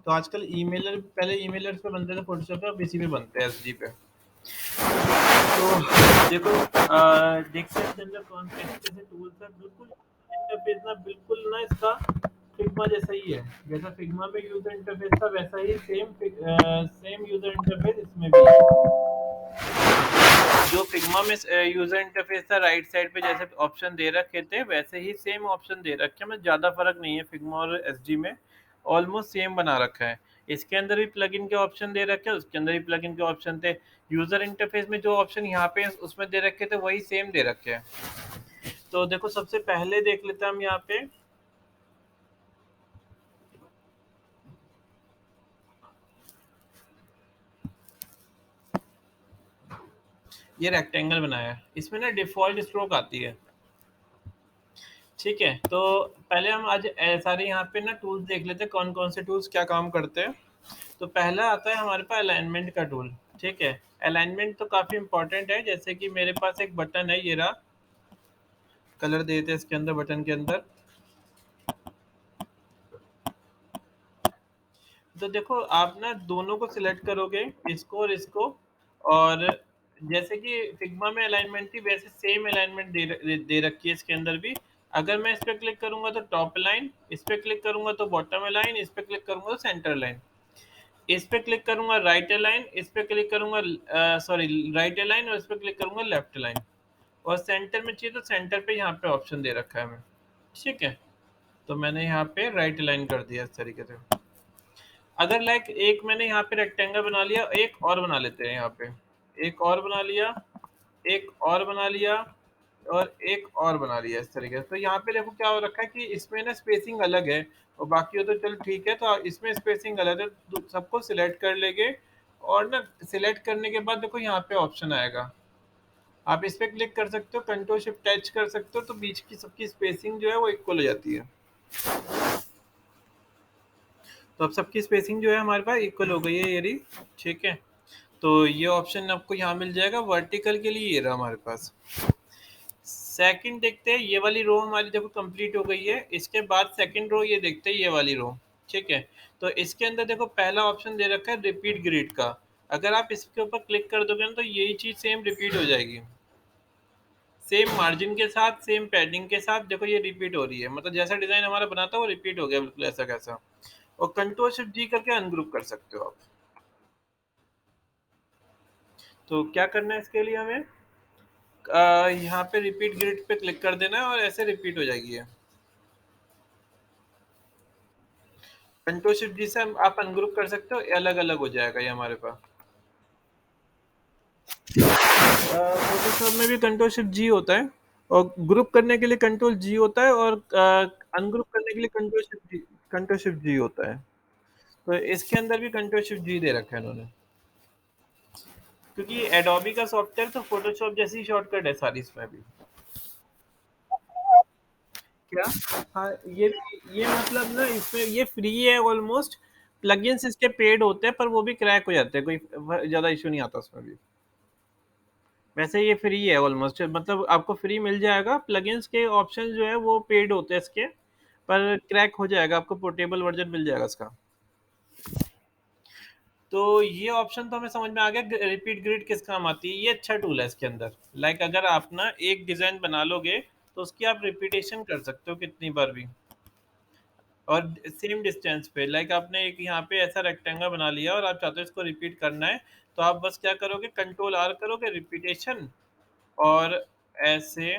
तो आजकल ईमेलर, पहले ईमेलर्स पे बनते थे फोटोशॉप पे, अब इसी पे बनते हैं एसजी पे। तो देखो देखते हैं इसके अंदर कौन कैसे कैसे टूल्स है। बिल्कुल इंटरफेस ना बिल्कुल ना इसका फिग्मा जैसा ही है। जैसा फिग्मा में यूजर इंटरफेस था वैसा ही सेम यूजर इंटरफेस इसमें भी है। जो फिग्मा में यूजर इंटरफेस था राइट साइड पे जैसे ऑप्शन दे रखे थे वैसे ही सेम ऑप्शन दे रखे हैं, मतलब ज़्यादा फर्क नहीं है फिग्मा और एसजी में, ऑलमोस्ट सेम बना रखा है। इसके अंदर भी प्लगइन के ऑप्शन दे रखे हैं, उसके अंदर भी प्लगइन के ऑप्शन थे। यूजर इंटरफेस में जो ऑप्शन यहाँ पे उसमें दे रखे थे वही सेम दे रखे हैं। तो देखो सबसे पहले देख लेते हैं हम यहाँ पे, ये रेक्टेंगल बनाया है, इसमें ना डिफॉल्ट स्ट्रोक आती है। ठीक है, तो पहले हम आज सारे यहाँ पे ना टूल्स देख लेते हैं कौन कौन से टूल्स क्या काम करते हैं। तो पहला आता है हमारे पास अलाइनमेंट का टूल। ठीक है, अलाइनमेंट तो काफ़ी इंपॉर्टेंट है। जैसे कि मेरे पास एक बटन है, ये रहा, कलर देते हैं इसके अंदर, बटन के अंदर। तो देखो आप ना दोनों को सिलेक्ट करोगे, इसको और इसको, और जैसे कि फिग्मा में अलाइनमेंट थी वैसे सेम अलाइनमेंट दे रखी है इसके अंदर भी। अगर मैं इस पर क्लिक करूंगा तो टॉप लाइन, इस पर क्लिक करूंगा तो बॉटम लाइन, इस पर क्लिक करूंगा तो सेंटर लाइन, इस पे क्लिक करूंगा राइट अलाइन, इस पे क्लिक करूंगा सॉरी राइट अलाइन, और इस पे क्लिक करूंगा लेफ्ट अलाइन, और सेंटर में चाहिए तो सेंटर पे यहाँ पे ऑप्शन दे रखा है हमें। ठीक है, तो मैंने यहाँ पे राइट अलाइन कर दिया इस तरीके से। अगर लाइक एक मैंने यहाँ पे रेक्टेंगल बना लिया, एक और बना लेते हैं यहाँ पे, एक और बना लिया, एक और बना लिया, और एक और बना लिया इस तरीके से। तो यहाँ पे देखो क्या हो रखा है कि इसमें ना स्पेसिंग अलग है और बाकी हो तो चल ठीक है, तो इसमें स्पेसिंग अलग है, तो सबको सिलेक्ट कर लेंगे। और ना सिलेक्ट करने के बाद देखो यहाँ पे ऑप्शन आएगा, आप इस पे क्लिक कर सकते हो, कंट्रोल शिफ्ट टच कर सकते हो, तो बीच की सबकी स्पेसिंग जो है वो इक्वल हो जाती है। तो अब सबकी स्पेसिंग जो है हमारे पास इक्वल हो गई है ये रही। ठीक है, तो ये ऑप्शन आपको यहाँ मिल जाएगा वर्टिकल के लिए, ये रहा हमारे पास। सेकंड देखते हैं, ये वाली रो हमारी देखो कंप्लीट हो गई है। इसके बाद सेकंड रो ये देखते हैं, ये वाली रो। ठीक है, तो इसके अंदर देखो पहला ऑप्शन दे रखा है रिपीट ग्रिड का। अगर आप इसके ऊपर क्लिक कर दोगे ना तो यही चीज सेम रिपीट हो जाएगी, सेम मार्जिन के साथ, सेम पैडिंग के साथ। देखो ये रिपीट हो रही है, मतलब जैसा डिजाइन हमारा बना था वो रिपीट हो गया बिल्कुल ऐसा कैसा। और कंट्रोल शिफ्ट जी करके अनग्रुप कर सकते हो आप। तो क्या करना है इसके लिए हमें, यहाँ पे रिपीट ग्रिड पे क्लिक कर देना है और ऐसे रिपीट हो जाएगी ये। कंट्रोल शिफ्ट जी से आप अनग्रुप कर सकते हो, अलग अलग हो जाएगा ये हमारे पास। फोटोशॉप में भी कंट्रोल शिफ्ट जी होता है, और ग्रुप करने के लिए कंट्रोल जी होता है, और अनग्रुप करने के लिए कंट्रोल शिफ्ट जी होता है। तो इसके अंदर भी कंट्रोल शिफ्ट जी दे रखा है इन्होंने, क्योंकि एडोबी का सॉफ्टवेयर तो फोटोशॉप जैसी शॉर्टकट है सारी इसमें भी। क्या, हाँ, ये मतलब ना इसमें ये फ्री है ऑलमोस्ट। प्लगइन्स इसके पेड होते हैं पर वो भी क्रैक हो जाते हैं, कोई ज्यादा इशू नहीं आता उसमें भी। वैसे ये फ्री है ऑलमोस्ट, मतलब आपको फ्री मिल जाएगा। प्लगइन्स के ऑप्शन जो है वो पेड होते हैं इसके, पर क्रैक हो जाएगा, आपको पोर्टेबल वर्जन मिल जाएगा इसका। तो ये ऑप्शन तो हमें समझ में आ गया रिपीट ग्रिड किस काम आती है। ये अच्छा टूल है इसके अंदर। लाइक अगर आप ना एक डिजाइन बना लोगे तो उसकी आप रिपीटेशन कर सकते हो कितनी बार भी, और सेम डिस्टेंस पे। लाइक आपने एक यहाँ पे ऐसा रेक्टेंगल बना लिया और आप चाहते हो इसको रिपीट करना है, तो आप बस क्या करोगे, कंट्रोल आर करोगे, रिपीटेशन, और ऐसे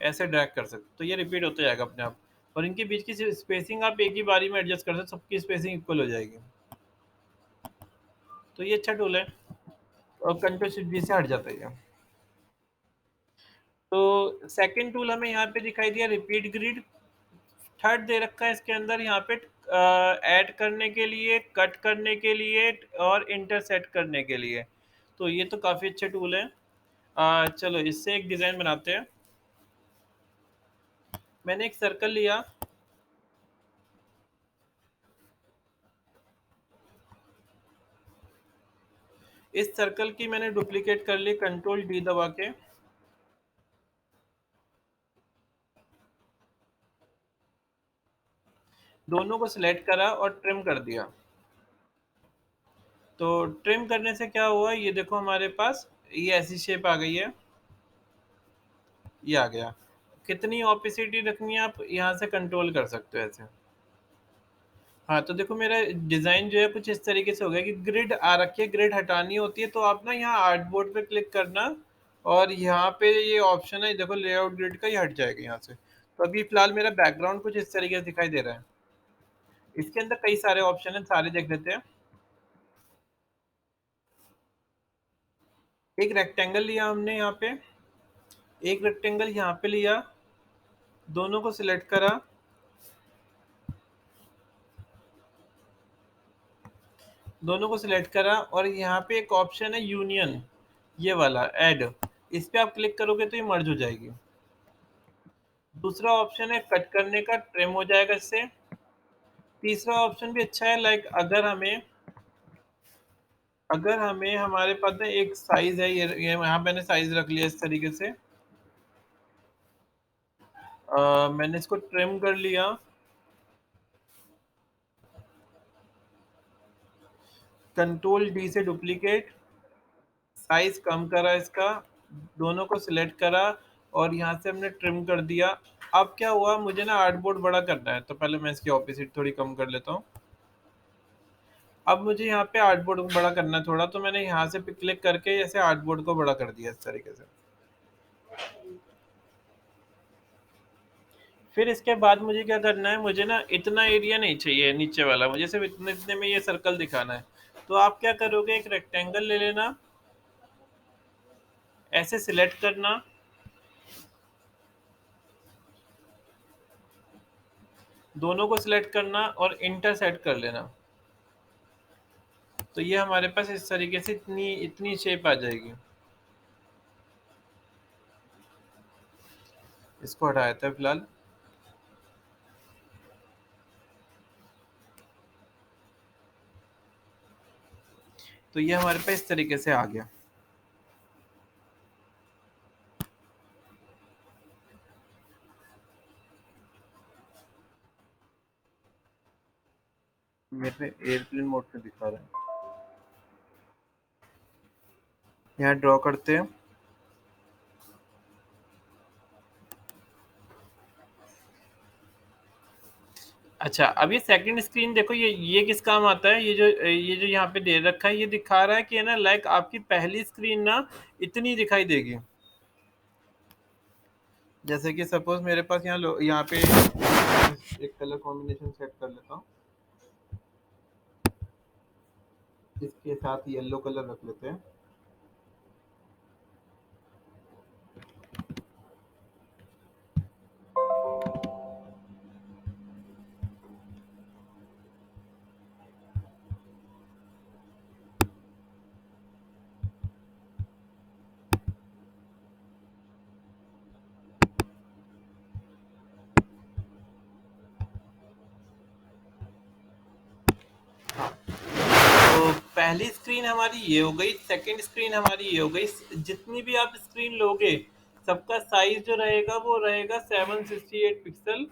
ऐसे ड्रैग कर सकते हो, तो ये रिपीट होता जाएगा अपने आप। और इनके बीच की स्पेसिंग आप एक ही बारी में एडजस्ट कर सकते हो, सबकी स्पेसिंग इक्वल हो जाएगी। तो ये अच्छा टूल है, और कंट्रोल शिफ्ट जी से हट जाता है ये। तो सेकंड टूल हमें यहाँ पे दिखाई दिया रिपीट ग्रिड। थर्ड दे रखा है इसके अंदर यहाँ पे ऐड करने के लिए, कट करने के लिए, और इंटरसेट करने के लिए। तो ये तो काफ़ी अच्छे टूल है। चलो इससे एक डिज़ाइन बनाते हैं। मैंने एक सर्कल लिया, इस सर्कल की मैंने डुप्लीकेट कर ली कंट्रोल डी दबा के। दोनों को सिलेक्ट करा और ट्रिम कर दिया। तो ट्रिम करने से क्या हुआ, ये देखो हमारे पास ये ऐसी शेप आ गई है, ये आ गया। कितनी ऑपेसिटी रखनी है आप यहाँ से कंट्रोल कर सकते हो ऐसे। हाँ, तो देखो मेरा डिज़ाइन जो है कुछ इस तरीके से हो गया कि ग्रिड आ रखी है, ग्रिड हटानी होती है तो आप ना यहाँ आर्टबोर्ड पे क्लिक करना, और यहाँ पे ये ऑप्शन है देखो लेआउट ग्रिड का, ये हट जाएगा यहाँ से। तो अभी फिलहाल मेरा बैकग्राउंड कुछ इस तरीके से दिखाई दे रहा है। इसके अंदर कई सारे ऑप्शन हैं, सारे देख लेते हैं। एक रेक्टेंगल लिया हमने यहाँ पे, एक रेक्टेंगल यहाँ पे लिया, दोनों को सिलेक्ट करा, दोनों को सिलेक्ट करा, और यहाँ पे एक ऑप्शन है यूनियन, ये वाला ऐड, इस पे आप क्लिक करोगे तो ये मर्ज हो जाएगी। दूसरा ऑप्शन है कट करने का, ट्रिम हो जाएगा इससे। तीसरा ऑप्शन भी अच्छा है, लाइक अगर हमें हमारे पास ना एक साइज है, ये यहाँ मैंने साइज रख लिया इस तरीके से। मैंने इसको ट्रिम कर लिया, कंट्रोल डी से डुप्लीकेट, साइज कम करा इसका, दोनों को सिलेक्ट करा, और यहाँ से हमने ट्रिम कर दिया। अब क्या हुआ, मुझे ना आर्टबोर्ड बड़ा करना है, तो पहले मैं इसकी ऑपोजिट थोड़ी कम कर लेता हूँ। अब मुझे यहाँ पे आर्टबोर्ड को बड़ा करना है थोड़ा, तो मैंने यहाँ से क्लिक करके ऐसे आर्टबोर्ड को बड़ा कर दिया इस तरीके से। फिर इसके बाद मुझे क्या करना है, मुझे ना इतना एरिया नहीं चाहिए नीचे वाला, मुझे सिर्फ इतने इतने में ये सर्कल दिखाना है। तो आप क्या करोगे, एक रेक्टेंगल ले लेना, ऐसे सिलेक्ट करना, दोनों को सिलेक्ट करना और इंटरसेक्ट कर लेना। तो ये हमारे पास इस तरीके से इतनी इतनी शेप आ जाएगी। इसको हटाया था फिलहाल। तो ये हमारे पास इस तरीके से आ गया। मेरे पे एयरप्लेन मोड पे दिखा रहा है। यहाँ ड्रॉ करते हैं। अच्छा, अब ये सेकंड स्क्रीन देखो, ये किस काम आता है, ये जो यहाँ पे दे रखा है, ये दिखा रहा है कि है ना, लाइक आपकी पहली स्क्रीन ना इतनी दिखाई देगी। जैसे कि सपोज मेरे पास यहाँ पे एक कलर कॉम्बिनेशन सेट कर लेता हूँ, इसके साथ येलो कलर रख लेते हैं। तो पहली स्क्रीन हमारी ये हो गई, सेकंड स्क्रीन हमारी ये हो गई। जितनी भी आप स्क्रीन लोगे, सबका साइज जो रहेगा वो रहेगा 768 पिक्सल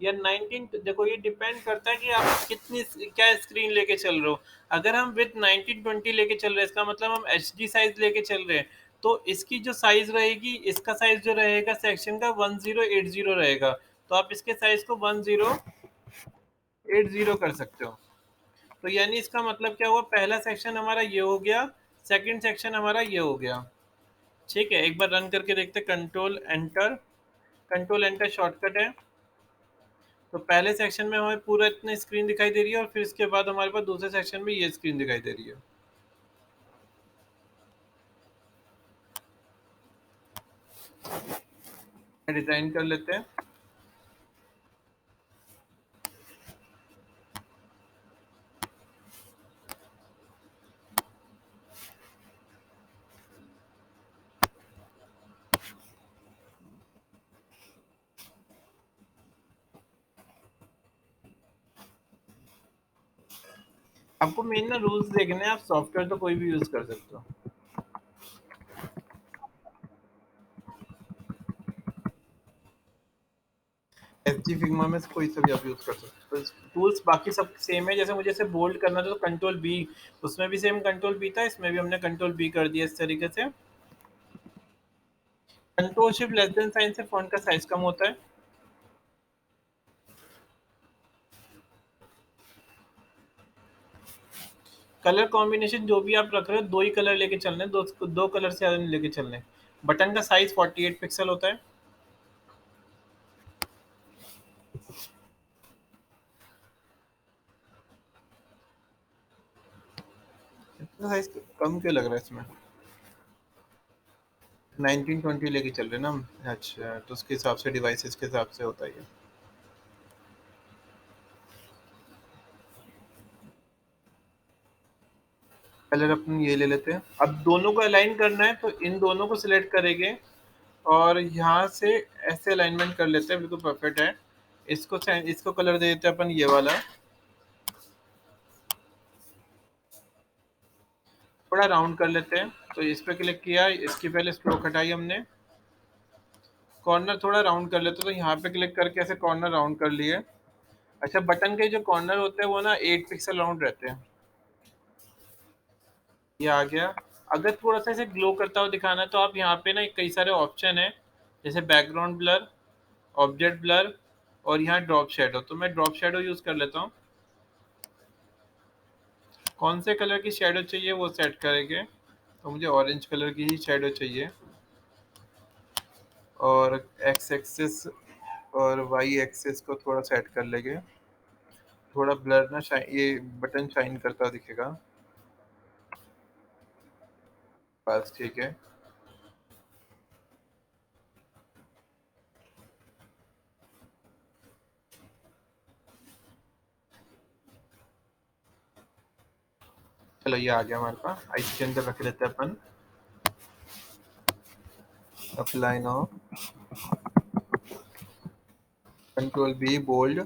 या 19। देखो ये डिपेंड करता है कि आप कितनी क्या स्क्रीन लेके चल रहे हो। अगर हम विद 1920 लेके चल रहे हैं, इसका मतलब हम एच डी साइज लेके चल रहे हैं, तो इसकी जो साइज रहेगी, इसका साइज जो रहेगा सेक्शन का 1080 रहेगा। तो आप इसके साइज को 1080 कर सकते हो। तो यानी इसका मतलब क्या हुआ, पहला सेक्शन हमारा ये हो गया, सेकंड सेक्शन हमारा ये हो गया। ठीक है, एक बार रन करके देखते, control enter, control enter shortcut है। तो पहले सेक्शन में हमें पूरा इतनी स्क्रीन दिखाई दे रही है, और फिर इसके बाद हमारे पास दूसरे सेक्शन में ये स्क्रीन दिखाई दे रही है। डिजाइन कर लेते हैं। आपको मेन ना रूल्स देखने हैं, आप सॉफ्टवेयर तो कोई भी यूज कर सकते हो। इसी फिग्मा में से कोई सा भी आप यूज कर सकते हो। तो टूल्स बाकी सब सेम है। जैसे मुझे इसे बोल्ड करना था तो कंट्रोल बी, उसमें भी सेम कंट्रोल बी था, इसमें भी हमने कंट्रोल बी कर दिया इस तरीके से। Control shift less than sign से फॉन्ट का साइज कम होता है। कलर कॉम्बिनेशन जो भी आप रख रहे हो, दो ही कलर लेके चलने हैं, दो कलर से ज्यादा नहीं लेके चलने। बटन का साइज 48 पिक्सल होता है। इतना साइज कम क्यों लग रहा है इसमें? 1920 लेके चल रहे हैं ना हम। अच्छा, तो उसके हिसाब से डिवाइसेस के हिसाब से होता है ये। कलर अपन ये ले लेते हैं। अब दोनों को अलाइन करना है तो इन दोनों को सिलेक्ट करेंगे और यहाँ से ऐसे अलाइनमेंट कर लेते हैं, बिल्कुल परफेक्ट है। इसको कलर दे देते हैं अपन ये वाला। थोड़ा राउंड कर लेते हैं, तो इस पे क्लिक किया, इसकी पहले स्ट्रोक हटाई हमने। कॉर्नर थोड़ा राउंड कर लेते हैं, तो यहाँ पे क्लिक करके ऐसे कॉर्नर राउंड कर लिए। अच्छा, बटन के जो कॉर्नर होते हैं वो ना 8 पिक्सल राउंड रहते हैं। ये आ गया। अगर थोड़ा सा इसे ग्लो करता हुआ दिखाना है तो आप यहाँ पे ना कई सारे ऑप्शन है, जैसे बैकग्राउंड ब्लर, ऑब्जेक्ट ब्लर, और यहाँ ड्रॉप शेडो। तो मैं ड्रॉप शेडो यूज कर लेता हूँ। कौन से कलर की शेडो चाहिए वो सेट करेंगे। तो मुझे ऑरेंज कलर की ही शेडो चाहिए। और एक्स एक्सिस और वाई एक्सिस को थोड़ा सेट कर लेंगे। थोड़ा ब्लर ना ये बटन शाइन करता दिखेगा। बस ठीक है। चलो ये आ गया हमारे पास। इसके अंदर रख लेते हैं अपन apply now, control B bold,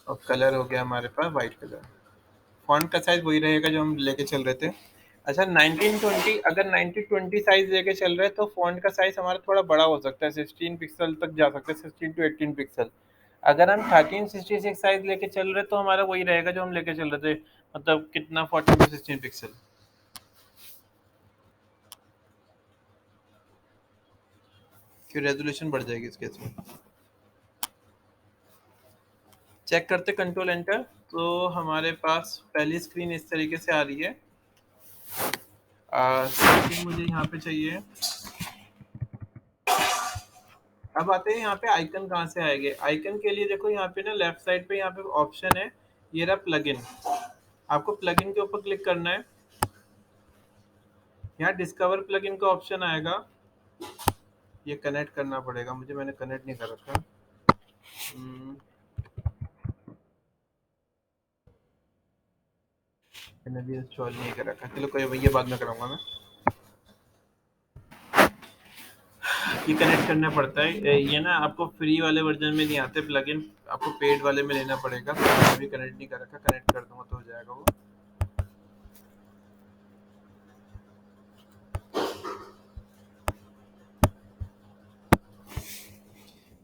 और कलर हो गया हमारे पास वाइट कलर। फॉन्ट का साइज वही रहेगा जो हम लेके चल रहे थे। अच्छा, 1920, अगर 1920 साइज लेके चल रहे हैं तो फॉन्ट का साइज हमारा थोड़ा बड़ा हो सकता है, 16 पिक्सल तक जा सकता है, 16 टू 18 पिक्सल। अगर हम 1366 साइज लेके चल रहे हैं तो हमारा वही रहेगा जो हम लेके चल रहे थे, मतलब कितना, 14 टू 16 पिक्सल। फिर रेजोल्यूशन बढ़ जाएगी इस केस में। चेक करते, कंट्रोल एंटर। तो हमारे पास पहली स्क्रीन इस तरीके से आ रही है। सेकंड मुझे यहाँ पे चाहिए। अब आते हैं यहाँ पे आइकन कहाँ से आएंगे। आइकन के लिए देखो यहाँ पे ना लेफ्ट साइड पे यहाँ पे ऑप्शन है, ये रहा प्लगइन। आपको प्लगइन के ऊपर क्लिक करना है। यहाँ डिस्कवर प्लगइन का ऑप्शन आएगा। ये कनेक्ट करना पड़ेगा मुझे, मैंने कनेक्ट नहीं कर रखा। हम्म, मैंने भी इंस्टॉल नहीं कर रखा। चलो कोई, ये बाद में कराऊंगा मैं। ये कनेक्ट करना पड़ता है। ये ना आपको फ्री वाले वर्जन में नहीं आते प्लगइन, आपको पेड वाले में लेना पड़ेगा। तो मैंने भी कनेक्ट नहीं कर रखा, कनेक्ट कर दूंगा तो हो जाएगा वो।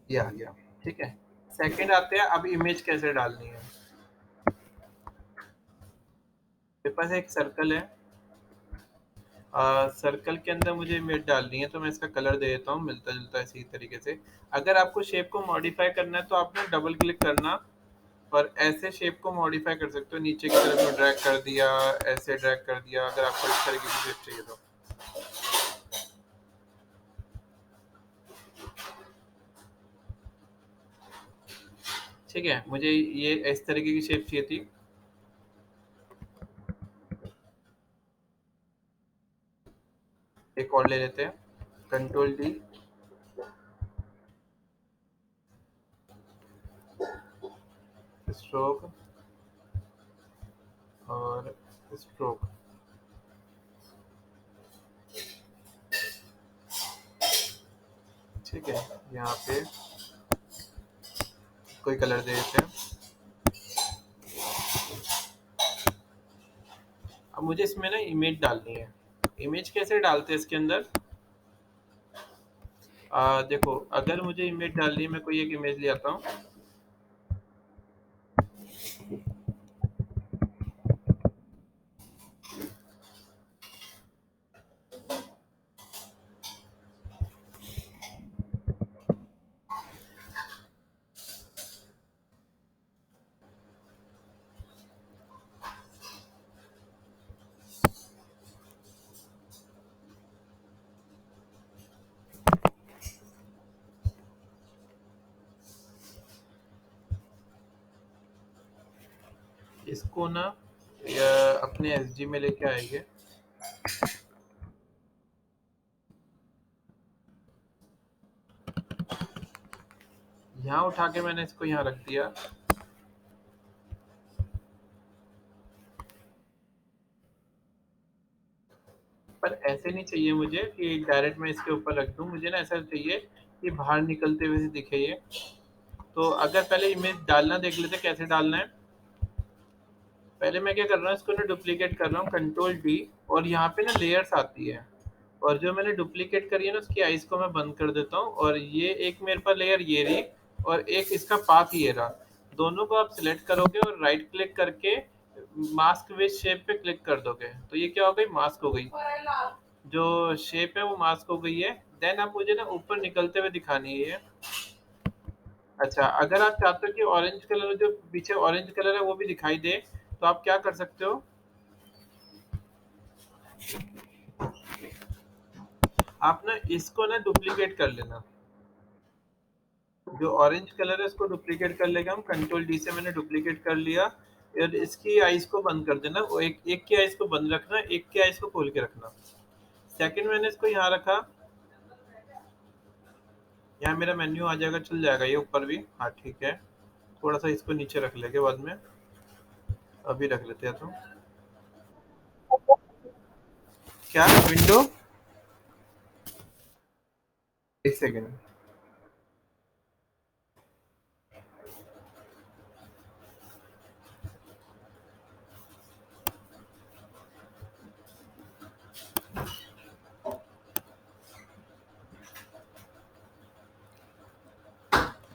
ये आ गया। ठीक है। सेकंड आते हैं, अब इमेज कैसे डालनी है। मेरे पास एक सर्कल है। सर्कल के अंदर मुझे इमेज डालनी है, तो मैं इसका कलर दे देता हूँ मिलता जुलता इसी तरीके से। अगर आपको शेप को मॉडिफाई करना है तो आपने डबल क्लिक करना, और ऐसे शेप को मॉडिफाई कर सकते हो। नीचे की तरफ में ड्रैग कर दिया, ऐसे ड्रैग कर दिया, अगर आपको इस तरीके की शेप चाहिए तो। ठीक है, मुझे ये इस तरीके की शेप चाहिए थी। एक और ले लेते हैं, कंट्रोल डी, स्ट्रोक और स्ट्रोक। ठीक है, यहाँ पे कोई कलर दे देते हैं। अब मुझे इसमें ना इमेज डालनी है। इमेज कैसे डालते हैं इसके अंदर। देखो, अगर मुझे इमेज डालनी है, मैं कोई एक इमेज ले आता हूँ। इसको ना अपने एसजी में लेके आएंगे। यहाँ उठा के मैंने इसको यहाँ रख दिया। पर ऐसे नहीं चाहिए मुझे कि डायरेक्ट मैं इसके ऊपर रख दूं, मुझे ना ऐसा चाहिए कि बाहर निकलते हुए से दिखे ये। तो अगर पहले इमेज डालना देख लेते कैसे डालना है। पहले मैं क्या कर रहा हूँ, इसको ना डुप्लीकेट कर रहा हूँ, कंट्रोल डी। और यहाँ पे ना लेयर्स आती है, और जो मैंने डुप्लीकेट करी है ना उसकी आइज को मैं बंद कर देता हूँ, और ये एक मेरे पास लेयर ये रही, और एक इसका पाथ ये रहा। दोनों को आप सिलेक्ट करोगे और राइट क्लिक करके मास्क विद शेप पे क्लिक कर दोगे, तो ये क्या हो गई, मास्क हो गई। जो शेप है वो मास्क हो गई है। देन अब मुझे ना ऊपर निकलते हुए दिखानी है ये। अच्छा, अगर आप चाहते हो कि ऑरेंज कलर, जो पीछे ऑरेंज कलर है वो भी दिखाई दे, तो आप क्या कर सकते हो, आप ना इसको ना डुप्लीकेट कर लेना। जो ऑरेंज कलर है उसको डुप्लीकेट कर लेगा हम, कंट्रोल डी से मैंने डुप्लीकेट कर लिया। और इसकी आइज को बंद कर देना, वो एक एक की आइज को बंद रखना, एक की आइज को खोल के रखना। सेकंड मैंने इसको यहाँ रखा। यहाँ मेरा मेन्यू आ जाएगा, चल जाएगा ये ऊपर भी, हाँ ठीक है। थोड़ा सा इसको नीचे रख लेंगे बाद में, अभी रख लेते हैं तो। क्या विंडो, एक सेकेंड।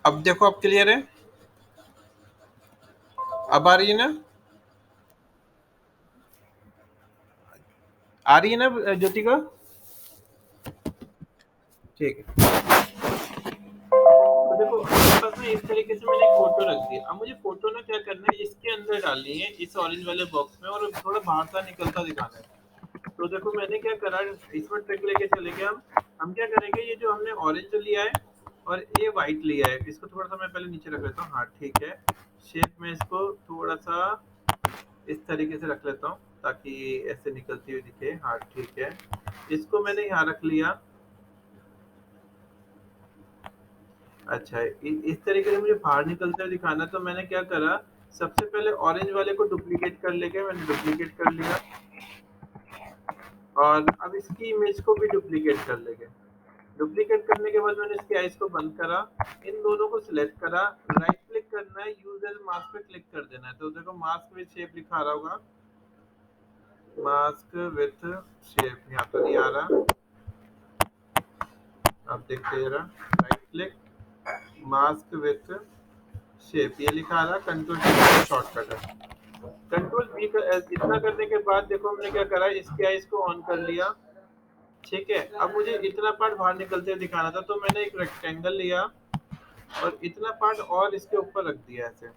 अब देखो, अब क्लियर है, अब आ रही है ना, आ रही है ना ज्योति का। ठीक है। तो देखो मेरे पास ना इस तरीके से मैंने एक फोटो रख दी। अब मुझे फोटो ना क्या करना है, इसके अंदर डालनी है, इस ऑरेंज वाले बॉक्स में, और थोड़ा बाहर सा निकलता दिखाना है। तो देखो मैंने क्या करा, इसमें ट्रिक लेके चलेंगे हम क्या करेंगे, ये जो हमने ऑरेंज लिया है और ये व्हाइट लिया है, इसको थोड़ा सा मैं पहले नीचे रख लेता हूँ, हाँ ठीक है। शेप में इसको थोड़ा सा इस तरीके से रख लेता हूँ ताकि ऐसे निकलती हुई दिखे, हाँ ठीक है। इसको मैंने यहाँ रख लिया। अच्छा, इस तरीके से मुझे बाहर निकलते हुए दिखाना, तो मैंने क्या करा, सबसे पहले ऑरेंज वाले को डुप्लीकेट कर लेके मैंने डुप्लीकेट कर लिया, और अब इसकी इमेज को भी डुप्लीकेट कर लेंगे। डुप्लीकेट करने के बाद मैंने इसकी आइज को बंद करा, इन दोनों को सिलेक्ट करा, राइट क्लिक करना है, यूज एज मास्क पे क्लिक कर देना है। तो देखो मास्क विद शेप लिखा रहा होगा, मास्क विथ शेप, यहाँ तो नहीं आ रहा, आप देखते जरा, right click, mask with shape, ये लिखा आ रहा, कंट्रोल शॉर्टकट है। कंट्रोल बी इतना करने के बाद देखो हमने क्या करा, इसके आइज को ऑन कर लिया। ठीक है, अब मुझे इतना पार्ट बाहर निकलते हुए दिखाना था, तो मैंने एक रेक्टेंगल लिया और इतना पार्ट और इसके ऊपर रख दिया ऐसे।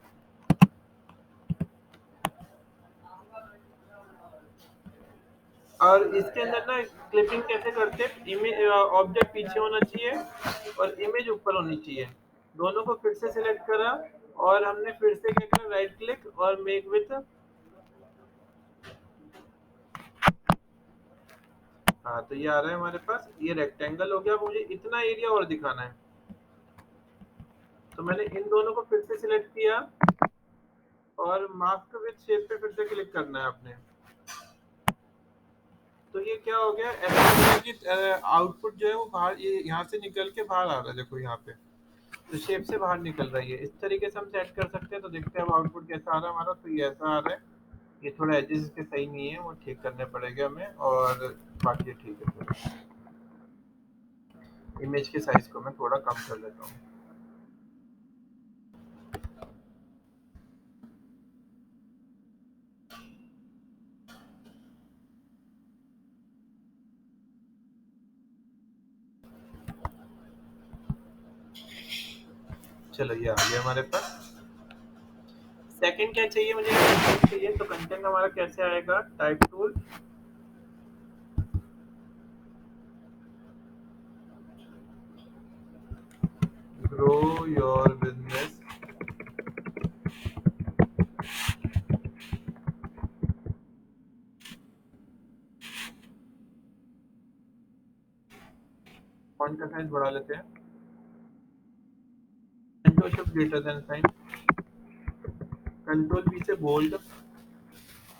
और इसके अंदर ना क्लिपिंग कैसे करते हैं, इमेज ऑब्जेक्ट पीछे होना चाहिए और इमेज ऊपर होनी चाहिए। दोनों को फिर से सिलेक्ट करा, और हमने फिर से क्या करा, राइट क्लिक और मेक विथ, हाँ तो ये आ रहा है हमारे पास, ये रेक्टेंगल हो गया। मुझे इतना एरिया और दिखाना है, तो मैंने इन दोनों को फिर से सिलेक्ट किया, और मास्क विद शेप पे फिर से क्लिक करना है आपने। तो ये क्या हो गया, ऐसा लग रहा है कि आउटपुट जो है वो बाहर, ये यहाँ से निकल के बाहर आ रहा है, देखो यहाँ पे तो शेप से बाहर निकल रही है। इस तरीके से हम सेट कर सकते हैं। तो देखते हैं अब आउटपुट कैसा आ रहा है हमारा। तो ये ऐसा आ रहा है, ये थोड़ा एजेस इसके सही नहीं है, वो ठीक करने पड़ेंगे हमें, और बाकी ठीक है पूरा। इमेज के साइज को मैं थोड़ा कम कर लेता हूँ। चलो ये आ गया हमारे पास। सेकंड क्या चाहिए मुझे, कंटेंट चाहिए। तो कंटेंट हमारा कैसे आएगा, type tool, grow your business, font का साइज बढ़ा लेते हैं, control shift greater than sign, control B से बोल्ड।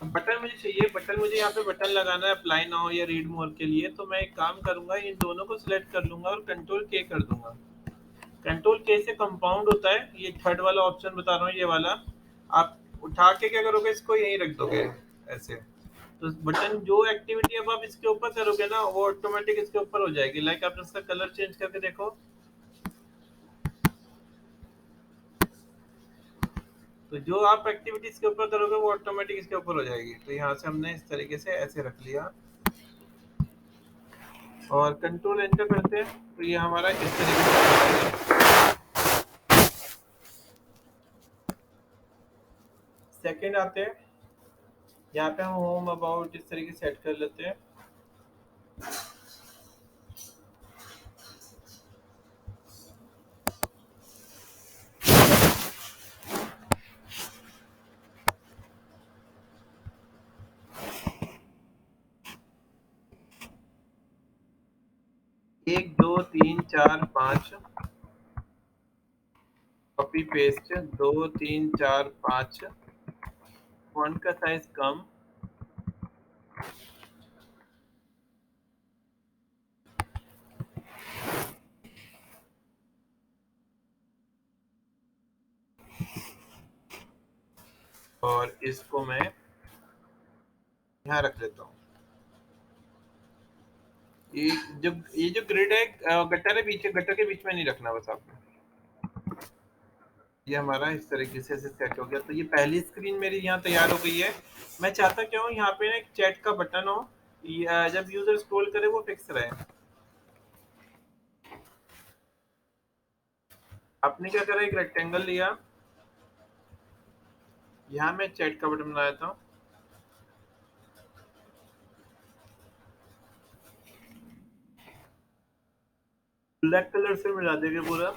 बटन मुझे चाहिए, बटन मुझे यहाँ पे बटन लगाना है अप्लाई नाउ या रीड मोर के लिए। तो मैं एक काम करूंगा, इन दोनों को सिलेक्ट कर लूंगा और कंट्रोल के कर दूंगा। कंट्रोल के से कंपाउंड होता है, ये थर्ड वाला ऑप्शन बता रहा हूँ, ये वाला। आप उठा के क्या करोगे, इसको यहीं रख दोगे ऐसे। तो बटन जो एक्टिविटी अब आप इसके ऊपर करोगे ना, वो ऑटोमेटिक इसके ऊपर हो जाएगी। लाइक आप इसका कलर चेंज करके देखो, तो जो आप एक्टिविटी इसके ऊपर करोगे वो ऑटोमेटिक इसके ऊपर हो जाएगी। तो यहाँ से हमने इस तरीके से ऐसे रख लिया और कंट्रोल एंटर करते हैं, तो ये हमारा इस तरीके से हो जाएगा। सेकंड आते हैं, यहाँ पे हम होम अबाउट इस तरीके से सेट कर लेते हैं। एक दो तीन चार पाँच, कॉपी पेस्ट, दो तीन चार पाँच, फॉन्ट का साइज कम, और इसको मैं यहाँ रख लेता हूँ। ये जो ग्रिड है, गटर है, बीच गटर के बीच में नहीं रखना बस आपने। ये हमारा इस तरीके से सेट हो गया। तो ये पहली स्क्रीन मेरी यहाँ तैयार हो गई है। मैं चाहता क्या हूँ, यहाँ पे ना एक चैट का बटन हो, जब यूजर स्क्रॉल करे वो फिक्स रहे। आपने क्या करा, एक रेक्टेंगल लिया, यहाँ मैं चैट का बटन बनाया था, ब्लैक कलर से मिला देंगे पूरा।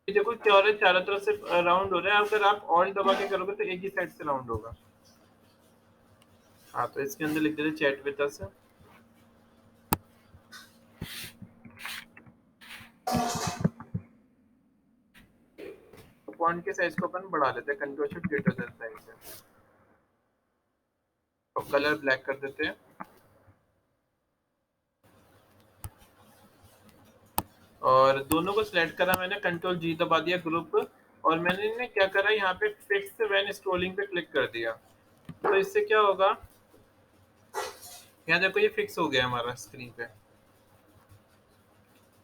ये देखो चारों तरफ से राउंड हो रहा है। अगर आप ऑल दबा के करोगे तो एक ही साइड से राउंड होगा। हाँ, तो इसके अंदर लिख देते चैट विद अस। फॉन्ट के साइज को अपन बढ़ा लेते हैं, control shift greater than size से, और कलर ब्लैक कर देते हैं। और दोनों को सिलेक्ट करा मैंने, कंट्रोल जी दबा दिया ग्रुप, और मैंने ने क्या करा, यहाँ पे फिक्स व्हेन स्क्रॉलिंग पे क्लिक कर दिया। तो इससे क्या होगा, यहाँ देखो ये फिक्स हो गया हमारा स्क्रीन पे।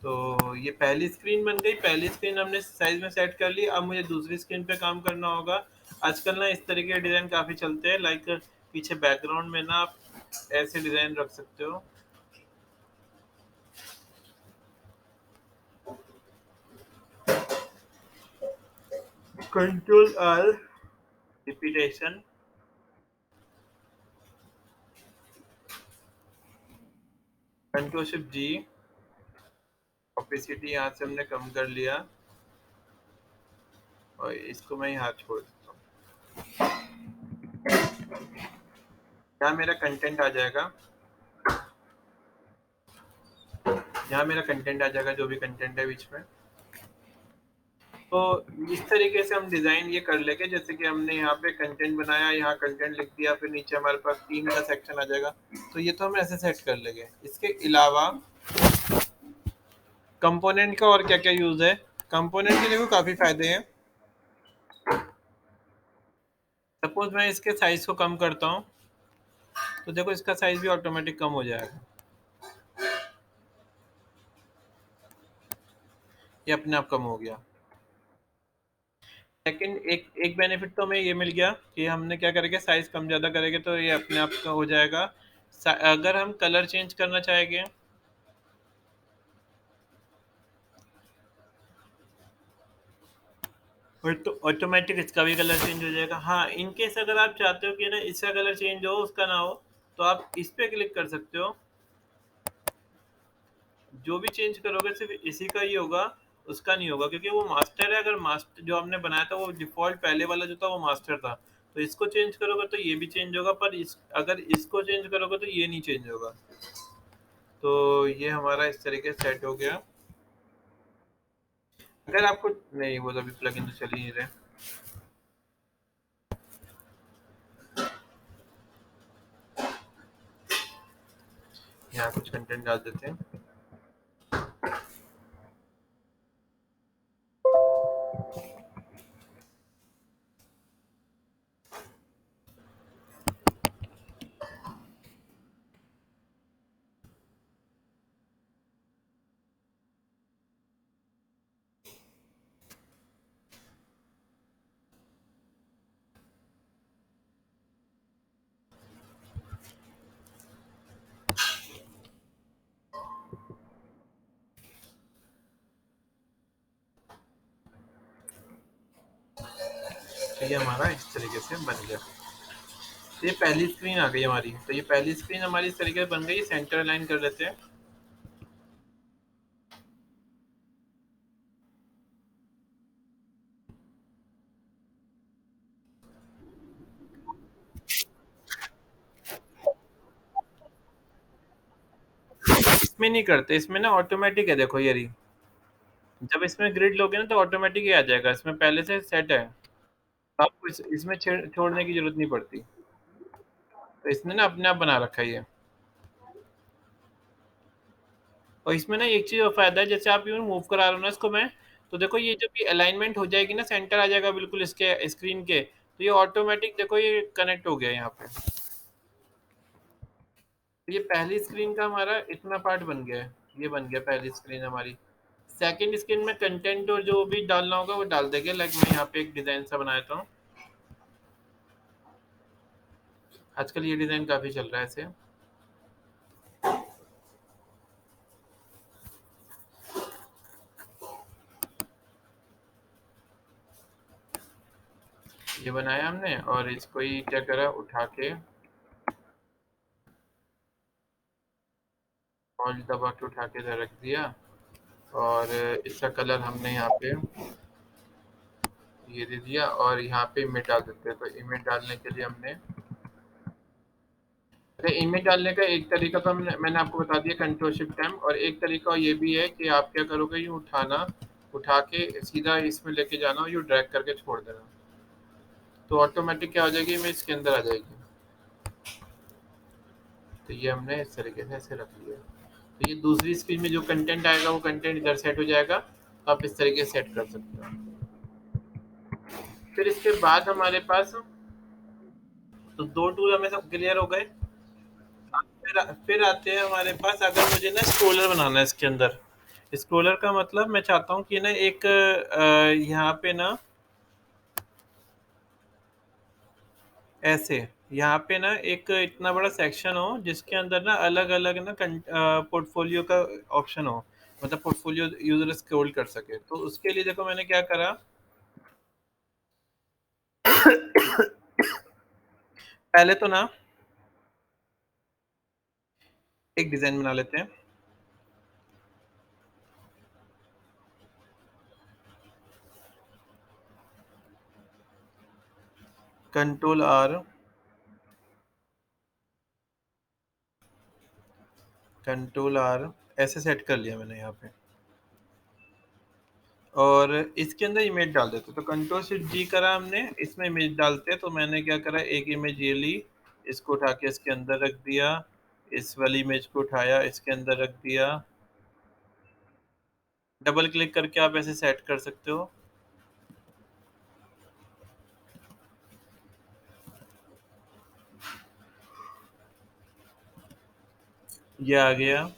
तो ये पहली स्क्रीन बन गई, पहली स्क्रीन हमने साइज में सेट कर ली। अब मुझे दूसरी स्क्रीन पे काम करना होगा। आजकल ना इस तरीके के डिजाइन काफी चलते हैं, लाइक पीछे बैकग्राउंड में ना आप ऐसे डिजाइन रख सकते हो। Control R, repetition, control shift G, opacity यहाँ से हमने कम कर लिया, और इसको मैं यहाँ छोड़ देता हूँ। यहाँ मेरा कंटेंट आ जाएगा, यहाँ मेरा कंटेंट आ जाएगा, जो भी कंटेंट है बीच में। तो इस तरीके से हम डिजाइन ये कर लेंगे, जैसे कि हमने यहाँ पे कंटेंट बनाया, यहाँ कंटेंट लिख दिया, फिर नीचे हमारे पास 3 का सेक्शन आ जाएगा। तो ये तो हम ऐसे सेट कर लेंगे। इसके अलावा कंपोनेंट का और क्या क्या यूज है। कंपोनेंट के देखो काफी फायदे हैं। सपोज मैं इसके साइज को कम करता हूँ, तो देखो इसका साइज भी ऑटोमेटिक कम हो जाएगा, ये अपने आप कम हो गया। लेकिन एक एक बेनिफिट तो हमें ये मिल गया कि हमने क्या करेंगे, साइज कम ज़्यादा करेंगे तो ये अपने आप का हो जाएगा। अगर हम कलर चेंज करना चाहेंगे, तो ऑटोमेटिक इसका भी कलर चेंज हो जाएगा। हाँ, इन केस अगर आप चाहते हो कि ना इसका कलर चेंज हो उसका ना हो, तो आप इस पे क्लिक कर सकते हो। जो भी चेंज करोगे सिर्फ इसी का ही होगा, उसका नहीं होगा, क्योंकि वो मास्टर है। अगर मास्टर जो हमने बनाया था वो डिफॉल्ट पहले वाला जो था वो मास्टर था, तो इसको चेंज करोगे तो ये भी चेंज होगा, पर अगर इसको चेंज करोगे तो ये नहीं चेंज होगा। तो ये हमारा इस तरीके से सेट हो गया। अगर आपको नहीं, वो तो अभी प्लगइन तो चल ही नहीं रहे। यहाँ कुछ कंटेंट डाल देते हैं। तो ये हमारा इस तरीके से बन गया। तो ये पहली स्क्रीन आ गई हमारी, तो ये पहली स्क्रीन हमारी इस तरीके से बन गई। सेंटर अलाइन कर लेते हैं। इसमें नहीं करते, इसमें ना ऑटोमेटिक है, देखो ये रही। जब इसमें ग्रिड लोगे ना तो ऑटोमेटिक ही आ जाएगा, इसमें पहले से सेट है। आपको इसमें छोड़ने की जरूरत नहीं पड़ती। तो इसने ना अपने आप बना रखा है ये। और इसमें ना एक चीज और फायदा है, जैसे आप यूं मूव करा रहे हो ना इसको मैं, तो देखो ये जब ये अलाइनमेंट हो जाएगी ना, सेंटर आ जाएगा बिल्कुल इसके स्क्रीन के, तो ये ऑटोमेटिक देखो ये कनेक्ट हो गया यहाँ पे। तो ये पहली स्क्रीन का हमारा इतना पार्ट बन गया है। ये बन गया पहली स्क्रीन हमारी। सेकंड स्क्रीन में कंटेंट और जो भी डालना होगा वो डाल देंगे। लाइक मैं यहाँ पे एक डिजाइन सा बनाया था। आजकल ये डिजाइन काफी चल रहा है ऐसे। ये बनाया हमने और इसको ही क्या करा, उठा के और दबा के उठा के इधर रख दिया। और इसका कलर हमने यहाँ पे ये दे दिया, और यहाँ पे इमेज डाल देते हैं। तो इमेज डालने के लिए हमने, अच्छा, इमेज डालने का एक तरीका तो मैंने आपको बता दिया, कंट्रोल शिफ्ट एम। और एक तरीका ये भी है कि आप क्या करोगे, यूँ उठाना, उठा के सीधा इसमें लेके जाना और यूँ ड्रैग करके छोड़ देना, तो ऑटोमेटिक क्या हो जाएगी, इमेज इसके अंदर आ जाएगी। तो ये हमने इस तरीके से ऐसे रख लिया। तो ये दूसरी स्क्रीन में जो कंटेंट आएगा वो कंटेंट इधर सेट हो जाएगा। तो आप इस तरीके से सेट कर सकते हो। फिर इसके बाद हमारे पास तो दो टूल हमें सब क्लियर हो गए। फिर आते हैं हमारे पास, अगर मुझे ना स्क्रोलर बनाना है इसके अंदर। स्क्रोलर का मतलब मैं चाहता हूँ कि ना एक यहाँ पे ना ऐसे, यहाँ पे ना एक इतना बड़ा सेक्शन हो जिसके अंदर ना अलग अलग ना पोर्टफोलियो का ऑप्शन हो, मतलब पोर्टफोलियो यूजर स्क्रॉल कर सके। तो उसके लिए देखो मैंने क्या करा, पहले तो ना एक डिजाइन बना लेते हैं। कंट्रोल आर, कंट्रोल आर ऐसे सेट कर लिया मैंने यहाँ पे। और इसके अंदर इमेज डाल देते, तो कंट्रोल शिफ्ट जी करा हमने, इसमें इमेज डालते हैं। तो मैंने क्या करा, एक इमेज ये ली, इसको उठा के इसके अंदर रख दिया, इस वाली इमेज को उठाया इसके अंदर रख दिया। डबल क्लिक करके आप ऐसे सेट कर सकते हो। ये आ गया।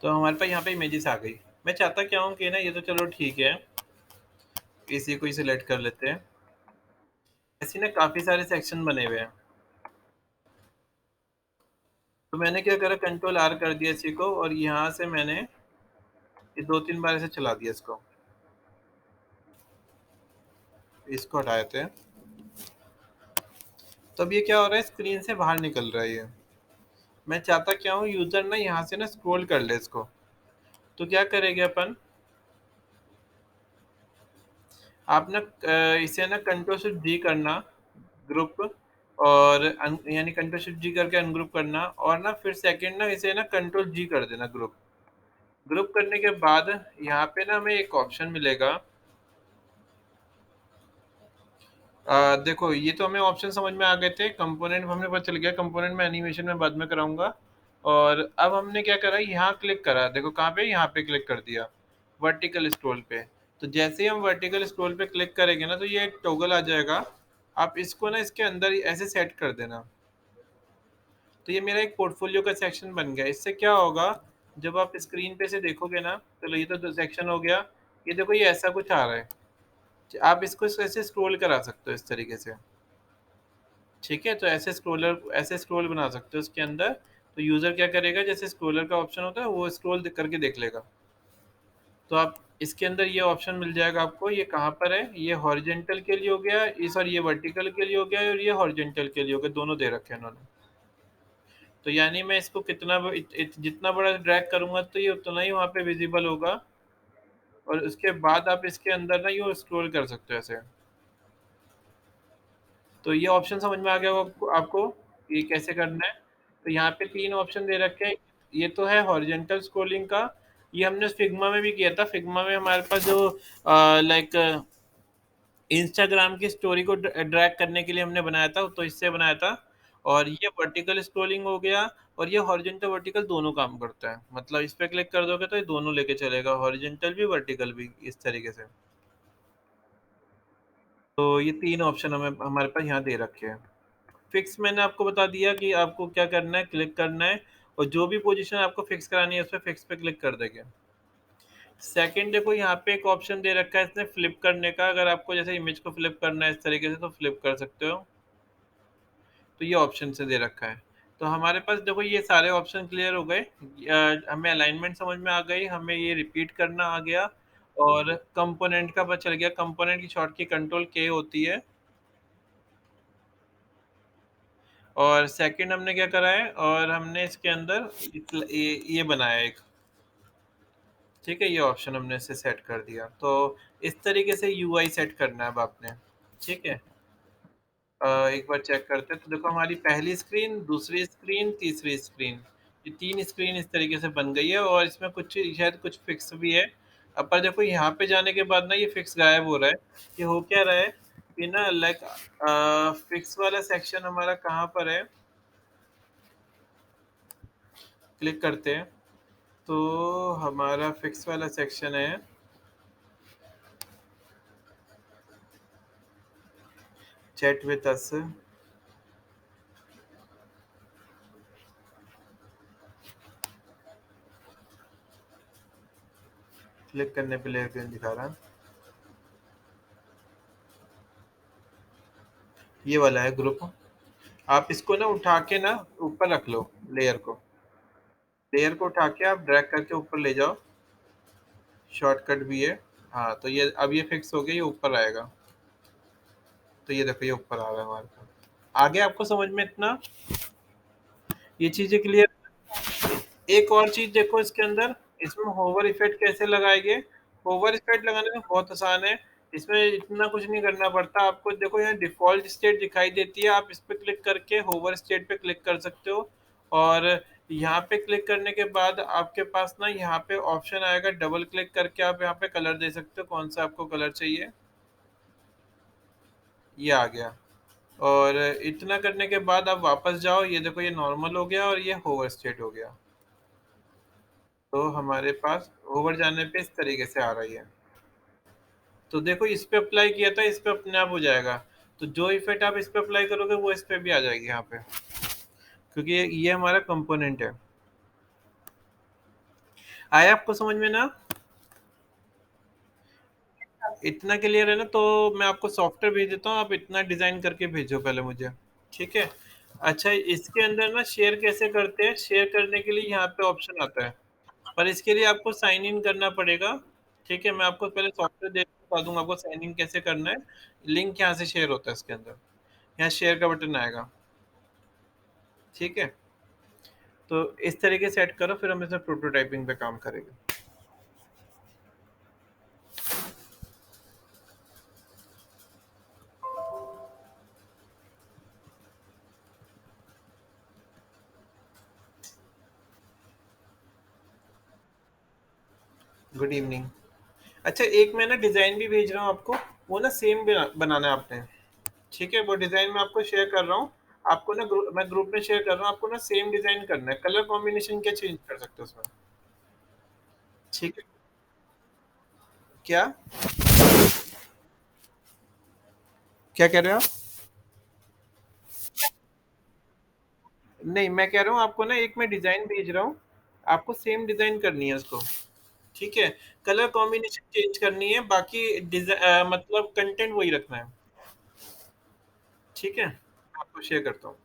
तो हमारे पास यहाँ पे इमेजेस आ गई। मैं चाहता क्या हूँ कि ना ये तो चलो ठीक है, इसी को ही सिलेक्ट कर लेते हैं। ऐसे ना काफ़ी सारे सेक्शन बने हुए हैं। तो मैंने क्या करा, कंट्रोल आर कर दिया इसी को, और यहाँ से मैंने ये 2-3 बार ऐसे चला दिया इसको। इसको हटा देते हैं। तो अब ये क्या हो रहा है, स्क्रीन से बाहर निकल रहा है ये। मैं चाहता क्या हूँ, यूज़र ना यहाँ से ना स्क्रॉल कर ले इसको। तो क्या करेंगे अपन, आप ना इसे ना कंट्रोल शिफ्ट जी करना, ग्रुप, और यानी कंट्रोल शिफ्ट जी करके अनग्रुप करना, और ना फिर सेकंड ना इसे ना कंट्रोल जी कर देना, ग्रुप। ग्रुप करने के बाद यहाँ पे ना हमें एक ऑप्शन मिलेगा। देखो ये तो हमें ऑप्शन समझ में आ गए थे, कंपोनेंट हमें पता चल गया, कंपोनेंट में एनिमेशन में बाद में कराऊंगा। और अब हमने क्या करा, यहाँ क्लिक करा, देखो कहाँ पे, यहाँ पे क्लिक कर दिया, वर्टिकल स्क्रॉल पे। तो जैसे ही हम वर्टिकल स्क्रॉल पे क्लिक करेंगे ना, तो ये टॉगल आ जाएगा। आप इसको ना इसके अंदर ही ऐसे सेट कर देना। तो ये मेरा एक पोर्टफोलियो का सेक्शन बन गया। इससे क्या होगा, जब आप स्क्रीन पे से देखोगे ना, तो ये तो सेक्शन हो गया। ये देखो ये ऐसा कुछ आ रहा है। आप इसको ऐसे स्क्रॉल करा सकते हो इस तरीके से। ठीक है, तो ऐसे स्क्रॉल बना सकते हो इसके अंदर। तो यूज़र क्या करेगा, जैसे स्क्रॉलर का ऑप्शन होता है वो स्क्रॉल करके देख लेगा। तो आप इसके अंदर ये ऑप्शन मिल जाएगा आपको, ये कहाँ पर है, ये हॉरिजेंटल के लिए हो गया, ये सॉरी ये वर्टिकल के लिए हो गया, और ये हॉरिजेंटल के लिए हो गया, दोनों दे रखे हैं उन्होंने। तो यानी मैं इसको जितना बड़ा ड्रैग करूंगा तो ये उतना ही वहाँ पे विजिबल होगा। और उसके बाद आप इसके अंदर ना ये स्क्रॉल कर सकते हो ऐसे। तो ये ऑप्शन समझ में आ गया होगा आपको, ये कैसे करना है। तो यहाँ पे 3 ऑप्शन दे रखे हैं। ये तो है हॉरिजॉन्टल स्क्रॉलिंग का। ये हमने फिग्मा में भी किया था। फिग्मा में हमारे पास जो लाइक इंस्टाग्राम की स्टोरी को ड्रैग करने के लिए हमने बनाया था, तो इससे बनाया था। और ये वर्टिकल स्क्रॉलिंग हो गया। और ये हॉरिजॉन्टल वर्टिकल दोनों काम करता है, मतलब इस पे क्लिक कर दोगे तो ये दोनों लेके चलेगा, हॉरिजॉन्टल भी वर्टिकल भी, इस तरीके से। तो ये 3 ऑप्शन हमें हमारे पास यहाँ दे रखे हैं। फिक्स मैंने आपको बता दिया कि आपको क्या करना है, क्लिक करना है, और जो भी पोजीशन आपको फिक्स करानी है उस पे फिक्स पे क्लिक कर देंगे। सेकंड देखो यहाँ पे एक ऑप्शन दे रखा है इसने फ्लिप करने का, अगर आपको जैसे इमेज को फ्लिप करना है इस तरीके से तो फ्लिप कर सकते हो। तो ये ऑप्शन से दे रखा है। तो हमारे पास देखो ये सारे ऑप्शन क्लियर हो गए। हमें अलाइनमेंट समझ में आ गई, हमें ये रिपीट करना आ गया। और कंपोनेंट का पता चल गया, कंपोनेंट की शॉर्ट की कंट्रोल के होती है। और सेकंड हमने क्या करा है, और हमने इसके अंदर ये बनाया एक, ठीक है, ये ऑप्शन हमने इसे सेट कर दिया। तो इस तरीके से यूआई सेट करना है अब आपने। ठीक है। एक बार चेक करते हैं, तो देखो हमारी पहली स्क्रीन, दूसरी स्क्रीन, तीसरी स्क्रीन, ये 3 स्क्रीन इस तरीके से बन गई है, और इसमें कुछ शायद कुछ फिक्स भी है। अब पर देखो यहाँ पे जाने के बाद ना ये फिक्स गायब हो रहा है। ये हो क्या रहा है कि ना लाइक फिक्स वाला सेक्शन हमारा कहाँ पर है, क्लिक करते हैं। तो हमारा फिक्स वाला सेक्शन है चैट विद अस। क्लिक करने पे लेयर दिखा रहा है, ये वाला है ग्रुप। आप इसको ना उठा के ना ऊपर रख लो, लेयर को, लेयर को उठा के आप ड्रैग करके ऊपर ले जाओ। शॉर्टकट भी है। हाँ, तो ये अब ये फिक्स हो गया, ये ऊपर आएगा। तो ये देखो ये ऊपर आ रहा है हमारे पास। आगे आपको समझ में इतना, ये चीजें क्लियर। एक और चीज देखो इसके अंदर, इसमें होवर इफेक्ट कैसे लगाएंगे। होवर इफेक्ट लगाने में बहुत आसान है। इसमें इतना कुछ नहीं करना पड़ता आपको। देखो यहाँ डिफॉल्ट स्टेट दिखाई देती है, आप इस पे क्लिक करके होवर स्टेट पे क्लिक कर सकते हो। और यहाँ पे क्लिक करने के बाद आपके पास ना यहाँ पे ऑप्शन आएगा, डबल क्लिक करके आप यहाँ पे कलर दे सकते हो, कौन सा आपको कलर चाहिए। ये आ गया। और इतना करने के बाद आप वापस जाओ, ये देखो ये नॉर्मल हो गया और ये होवर स्टेट हो गया। तो हमारे पास होवर जाने पे इस तरीके से आ रही है। तो देखो इस पे अप्लाई किया था, इस पे अपने आप हो जाएगा। तो जो इफेक्ट आप इस पे अप्लाई करोगे वो इस पे भी आ जाएगी यहाँ पे, क्योंकि ये हमारा कंपोनेंट है। आया आपको समझ में ना? इतना क्लियर है ना? तो मैं आपको सॉफ्टवेयर भेज देता हूँ, आप इतना डिजाइन करके भेजो पहले मुझे। ठीक है। अच्छा, इसके अंदर ना शेयर कैसे करते हैं? शेयर करने के लिए यहाँ पे ऑप्शन आता है, पर इसके लिए आपको साइन इन करना पड़ेगा। ठीक है, मैं आपको पहले सॉफ्टवेयर दे बता दूंगा आपको साइन इन कैसे करना है। लिंक यहाँ से शेयर होता है इसके अंदर, यहाँ शेयर का बटन आएगा। ठीक है, तो इस तरीके से सेट करो, फिर हम इसमें प्रोटोटाइपिंग पे काम करेंगे। Good evening. अच्छा, एक मैं ना डिजाइन भी भेज रहा हूँ आपको, वो ना सेम बनाना है आपने। ठीक है, वो डिजाइन मैं आपको शेयर कर रहा हूँ। आपको ना मैं ग्रुप में शेयर कर रहा हूँ, आपको ना सेम डिजाइन करना है। कलर कॉम्बिनेशन क्या चेंज कर सकते हो उसमें? ठीक है। क्या क्या कह रहे हो आप? नहीं, मैं कह रहा हूँ आपको ना एक मैं डिजाइन भेज रहा हूँ, आपको सेम डिजाइन करनी है उसको। ठीक है, कलर कॉम्बिनेशन चेंज करनी है, बाकी मतलब कंटेंट वही रखना है। ठीक है, आपको शेयर करता हूँ।